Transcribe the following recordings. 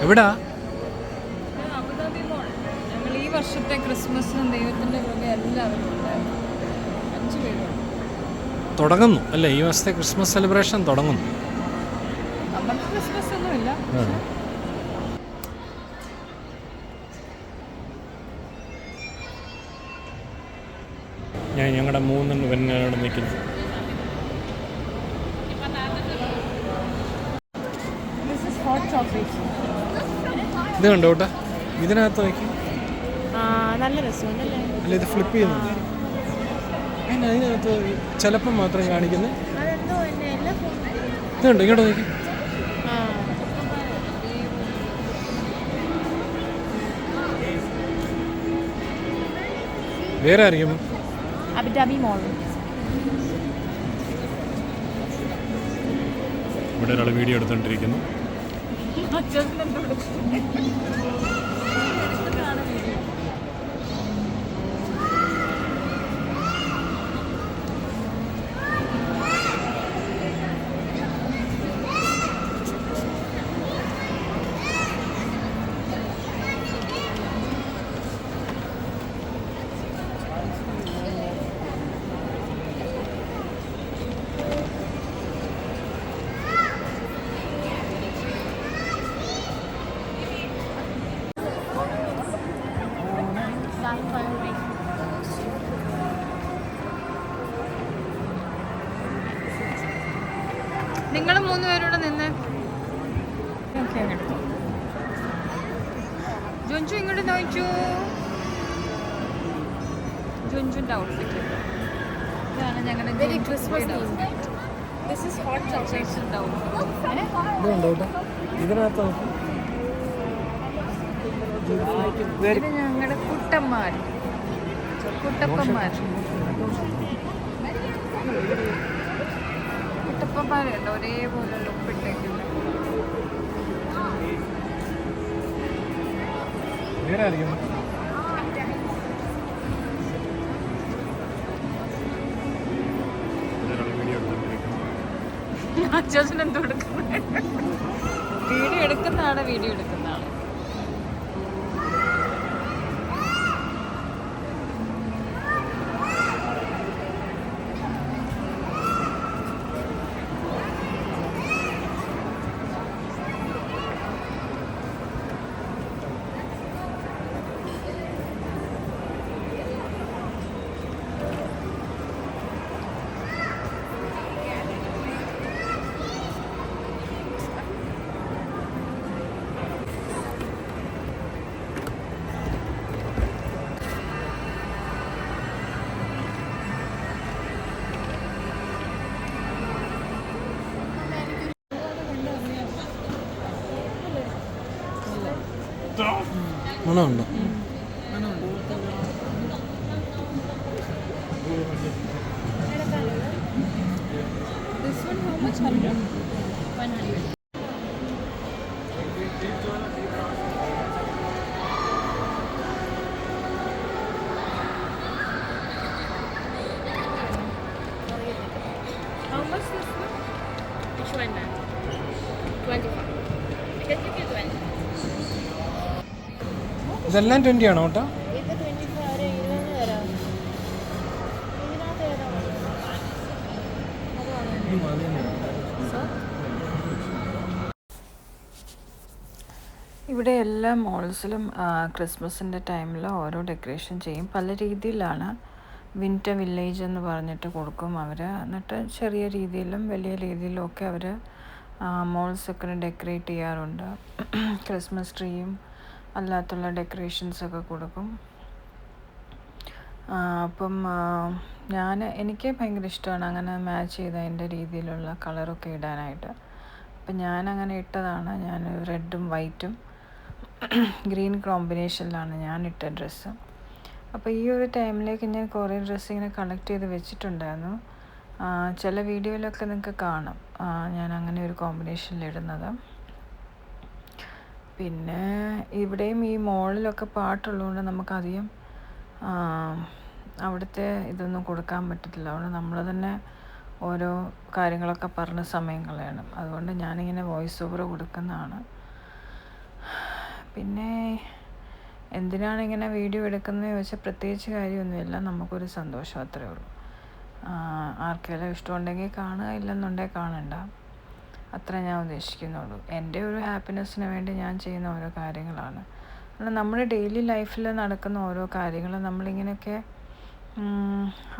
എവിടാ? അബുദാബി മോൾ. ഞങ്ങൾ ഈ വർഷത്തെ ക്രിസ്മസിനും ദൈവത്തിൻ്റെ കൃപ എല്ലാവരും ഉണ്ടായിരുന്നു. 5 പേരുണ്ട്. തുടങ്ങുന്നു അല്ലേ? ഈ വർഷത്തെ ക്രിസ്മസ് സെലിബ്രേഷൻ തുടങ്ങുന്നു. നമുക്ക് ക്രിസ്മസ് ഒന്നുമില്ല. ഞങ്ങളുടെ 3 പെണ്ണുങ്ങളോട് നിൽക്കുന്നു. ഇത് കണ്ടോ കേട്ടോ, ഇതിനകത്ത് നോക്കി. നല്ല രസമുണ്ടല്ലേ? അല്ല, ഇത് ഫ്ലിപ്പ് ചെയ്യുന്നുണ്ട്. അതിനകത്ത് ചിലപ്പം മാത്രം കാണിക്കുന്നത്. ഇത് കണ്ടോ, ഇങ്ങോട്ട് നോക്കി. വേറെ അറിയുമോ? അബുദാബി മോൾ. ഇവിടെ ഒരാൾ വീഡിയോ എടുത്തോണ്ടിരിക്കുന്നു. നിങ്ങൾ 3 പേരോട് നിന്ന് ജുഞ്ചു ഇങ്ങോട്ട് നോക്കൂ. ജുഞ്ചുൻ്റെ ഔട്ട്ഫിറ്റ് ഇതാണ് ഞങ്ങളുടെ Christmas. This is hot chocolate outfit. ഇതിനകത്ത് ഇത് ഞങ്ങളുടെ കുട്ടന്മാർ, കുട്ടപ്പന്മാർ, കുട്ടപ്പന്മാരുണ്ട് ഒരേപോലുള്ള ഉപ്പിട്ടേക്കുണ്ട്. അച്ഛൻ എന്തോ എടുക്കുന്നത്? വീഡിയോ എടുക്കുന്ന ആളെ വീഡിയോ എടുക്കുന്ന ആള്. മണമുണ്ടോ? This one how much? 100? 100. How much this one? Which one, ma'am? 25. I can give you 20. ഇതെല്ലാം 20 ആണോ കേട്ടോ? ഇത് 25 20 തരാം. ഇതിനകത്ത് ഏതാണ്? ഇവിടെ എല്ലാ മോൾസിലും ക്രിസ്മസിൻ്റെ ടൈമിൽ ഓരോ ഡെക്കറേഷൻ ചെയ്യും. പല രീതിയിലാണ്. വിൻ്റർ വില്ലേജ് എന്ന് പറഞ്ഞിട്ട് കൊടുക്കും അവർ. എന്നിട്ട് ചെറിയ രീതിയിലും വലിയ രീതിയിലും ഒക്കെ അവർ മോൾസൊക്കെ ഡെക്കറേറ്റ് ചെയ്യാറുണ്ട്. ക്രിസ്മസ് ട്രീയും അല്ലാത്തുള്ള ഡെക്കറേഷൻസൊക്കെ കൊടുക്കും. അപ്പം എനിക്ക് ഭയങ്കര ഇഷ്ടമാണ് അങ്ങനെ മാച്ച് ചെയ്ത് അതിൻ്റെ രീതിയിലുള്ള കളറൊക്കെ ഇടാനായിട്ട്. അപ്പം ഞാനങ്ങനെ ഇട്ടതാണ്. ഞാൻ റെഡും വൈറ്റും ഗ്രീൻ കോമ്പിനേഷനിലാണ് ഞാൻ ഇട്ട ഡ്രസ്സ്. അപ്പോൾ ഈ ഒരു ടൈമിലേക്ക് ഞാൻ കുറേ ഡ്രസ്സ് ഇങ്ങനെ കളക്ട് ചെയ്ത് വെച്ചിട്ടുണ്ടായിരുന്നു. ചില വീഡിയോയിലൊക്കെ നിങ്ങൾക്ക് കാണാം ഞാൻ അങ്ങനെ ഒരു കോമ്പിനേഷനിലിടുന്നത്. പിന്നെ ഇവിടെയും ഈ മോളിലൊക്കെ പാട്ടുള്ളതുകൊണ്ട് നമുക്കധികം അവിടുത്തെ ഇതൊന്നും കൊടുക്കാൻ പറ്റത്തില്ല. അതുകൊണ്ട് നമ്മൾ തന്നെ ഓരോ കാര്യങ്ങളൊക്കെ പറഞ്ഞ് സമയം കളയണം. അതുകൊണ്ട് ഞാനിങ്ങനെ വോയിസ് ഓവർ കൊടുക്കുന്നതാണ്. പിന്നെ എന്തിനാണ് ഇങ്ങനെ വീഡിയോ എടുക്കുന്നത് ചോദിച്ചാൽ പ്രത്യേകിച്ച് കാര്യമൊന്നുമില്ല, നമുക്കൊരു സന്തോഷം, അത്രേ ഉള്ളൂ. ആർക്കെല്ലാം ഇഷ്ടമുണ്ടെങ്കിൽ കാണുക, ഇല്ലെന്നുണ്ടെങ്കിൽ കാണണ്ട, അത്ര ഞാൻ ഉദ്ദേശിക്കുന്നുള്ളൂ. എൻ്റെ ഒരു ഹാപ്പിനെസ്സിന് വേണ്ടി ഞാൻ ചെയ്യുന്ന ഓരോ കാര്യങ്ങളാണ്. കാരണം നമ്മുടെ ഡെയിലി ലൈഫിൽ നടക്കുന്ന ഓരോ കാര്യങ്ങൾ നമ്മളിങ്ങനെയൊക്കെ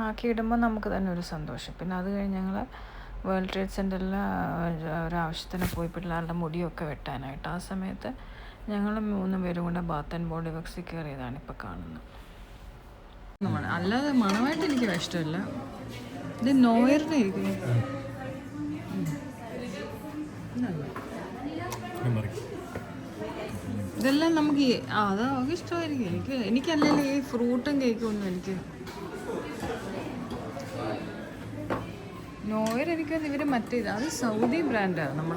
ആക്കിയിടുമ്പോൾ നമുക്ക് തന്നെ ഒരു സന്തോഷം. പിന്നെ അത് കഴിഞ്ഞ് ഞങ്ങൾ വേൾഡ് ട്രേഡ് സെൻറ്ററിൽ ഒരാവശ്യത്തിന് പോയി പിള്ളേരുടെ മുടിയൊക്കെ വെട്ടാനായിട്ട്. ആ സമയത്ത് ഞങ്ങൾ 3 പേരും കൂടെ ബാത്ത് ആൻഡ് ബോഡി വർക്സിൽ കയറിയതാണ് ഇപ്പോൾ കാണുന്നത്. അല്ലാതെ മണമായിട്ട് എനിക്ക് ഇഷ്ടമല്ല. ഇത് നോയറിൻ്റെ ഇരിക്കുന്നു. ഇതെല്ലാം നമുക്ക് അത് അവർക്ക് ഇഷ്ടമായിരിക്കും. എനിക്കല്ലെങ്കിൽ ഈ ഫ്രൂട്ടും കേക്കും ഒന്നും എനിക്ക് നോയർ എനിക്കൊന്ന് ഇവർ മറ്റേത് അത് സൗദി ബ്രാൻഡാണ് നമ്മൾ